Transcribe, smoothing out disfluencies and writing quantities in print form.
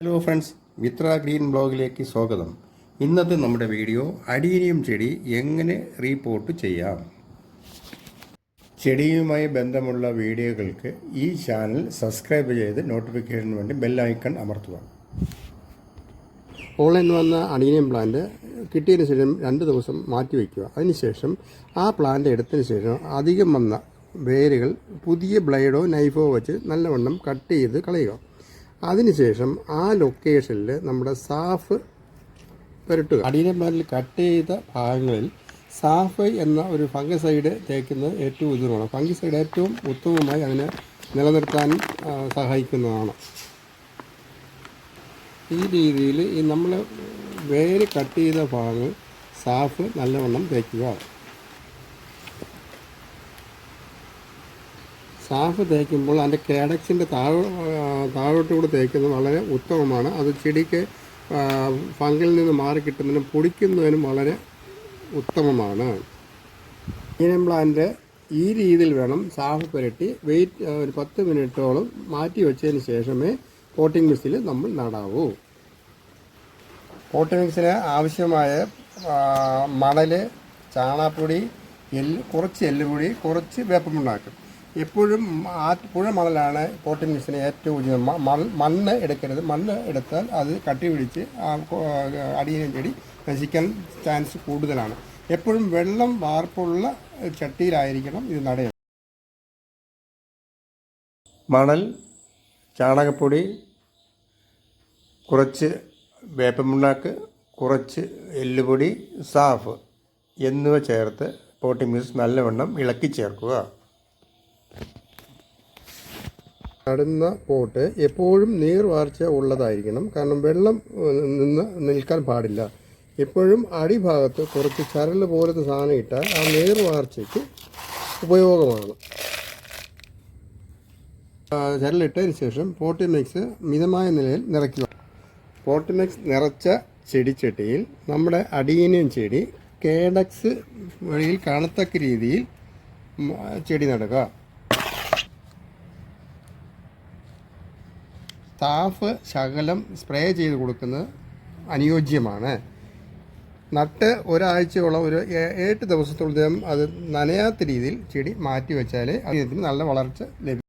Hello friends, Mitra green ബ്ലോഗിലേക്ക് സ്വാഗതം. ഇന്നത്തെ നമ്മുടെ വീഡിയോ അഡീനിയം ചെടി എങ്ങനെ റീപോർട്ട് ചെയ്യാം. ചെടിയുമായി ബന്ധമുള്ള വീഡിയോകൾക്ക് ഈ ചാനൽ സബ്സ്ക്രൈബ് ചെയ്ത് നോട്ടിഫിക്കേഷന് വേണ്ടി ബെൽ ഐക്കൺ അമർത്തുക. ഓൺലൈനിൽ വന്ന അഡീനിയം പ്ലാന്റ് കിട്ടിയതിന് ശേഷം 2 ദിവസം മാറ്റി വയ്ക്കുക. അതിനുശേഷം ആ പ്ലാന്റ് എടുത്തതിന് ശേഷം അധികം വന്ന വേരുകൾ പുതിയ ബ്ലേഡോ നൈഫോ വെച്ച് നല്ലവണ്ണം കട്ട് ചെയ്ത് കളയുക. അതിനുശേഷം ആ ലൊക്കേഷനിൽ നമ്മുടെ സാഫ് പുരട്ടുക. അഡീനിയം പ്ലാന്റിൽ കട്ട് ചെയ്ത ഭാഗങ്ങളിൽ സാഫ് എന്ന ഒരു ഫംഗിസൈഡ് തേക്കുന്നത് ഏറ്റവും ഉചിതമാണ്. ഫംഗിസൈഡ് ഏറ്റവും ഉത്തമമായി അതിനെ നിലനിർത്താൻ സഹായിക്കുന്നതാണ്. ഈ രീതിയിൽ നമ്മൾ വേര് കട്ട് ചെയ്ത ഭാഗങ്ങൾ സാഫ് നല്ലവണ്ണം തേക്കുക. സാഫ് തേക്കുമ്പോൾ അതിൻ്റെ കാഡക്സിൻ്റെ താഴോട്ട് കൂടെ തേക്കുന്നത് വളരെ ഉത്തമമാണ്. അത് ചെടിക്ക് ഫംഗിൽ നിന്ന് മാറി കിട്ടുന്നതിനും പൊടിക്കുന്നതിനും വളരെ ഉത്തമമാണ്. അഡീനിയം പ്ലാന്റ് ഈ രീതിയിൽ വേണം സാഫ് പുരട്ടി ഒരു 10 മിനിറ്റോളം മാറ്റി വെച്ചതിന് ശേഷമേ പോട്ടിംഗ് മിക്സിൽ നമ്മൾ നടാവൂ. പോട്ടിംഗ് മിക്സിന് ആവശ്യമായ മണൽ, ചാണകപ്പൊടി, കുറച്ച് എല്ലുപൊടി, കുറച്ച് വേപ്പമുണ്ടാക്കും. എപ്പോഴും പുഴ മണലാണ് പോട്ടിംഗ് മിക്സിന് ഏറ്റവും ഉചിതം. മണ്ണ് എടുക്കരുത്. മണ്ണ് എടുത്താൽ അത് കട്ടി പിടിച്ച് അഡീനിയം ചെടി നശിക്കാൻ ചാൻസ് കൂടുതലാണ്. എപ്പോഴും വെള്ളം വാർപ്പുള്ള ചട്ടിയിലായിരിക്കണം ഇത് നടേണ്ടത്. മണൽ, ചാണകപ്പൊടി, കുറച്ച് വേപ്പമുണ്ടാക്ക്, കുറച്ച് എല്ലുപൊടി, സാഫ് എന്നിവ ചേർത്ത് പോട്ടിംഗ് മിക്സ് നല്ലവണ്ണം ഇളക്കി ചേർക്കുക. നടുന്ന പോട്ട് എപ്പോഴും നീർവാർച്ച ഉള്ളതായിരിക്കണം. കാരണം വെള്ളം നിൽക്കാൻ പാടില്ല. എപ്പോഴും അടിഭാഗത്ത് കുറച്ച് ചരൽ പോലത്തെ സാധനം ഇട്ടാൽ ആ നീർവാർച്ചയ്ക്ക് ഉപയോഗമാണ്. ചരലിട്ടതിന് ശേഷം പോട്ടിംഗ് മിക്സ് മിതമായ നിലയിൽ നിറയ്ക്കുക. പോട്ടിംഗ് മിക്സ് നിറച്ച ചെടിച്ചട്ടിയിൽ നമ്മുടെ അഡീനിയം ചെടി കാഡക്സ് വഴിയിൽ കാണത്തക്ക രീതിയിൽ ചെടി നടുക. സാഫ് ശകലം സ്പ്രേ ചെയ്ത് കൊടുക്കുന്നത് അനുയോജ്യമാണ്. നട്ട് ഒരാഴ്ചയോളം ഒരു 8 ദിവസത്തോളം അത് നനയാത്ത രീതിയിൽ ചെടി മാറ്റി വെച്ചാൽ അതിന് നല്ല വളർച്ച ലഭിക്കും.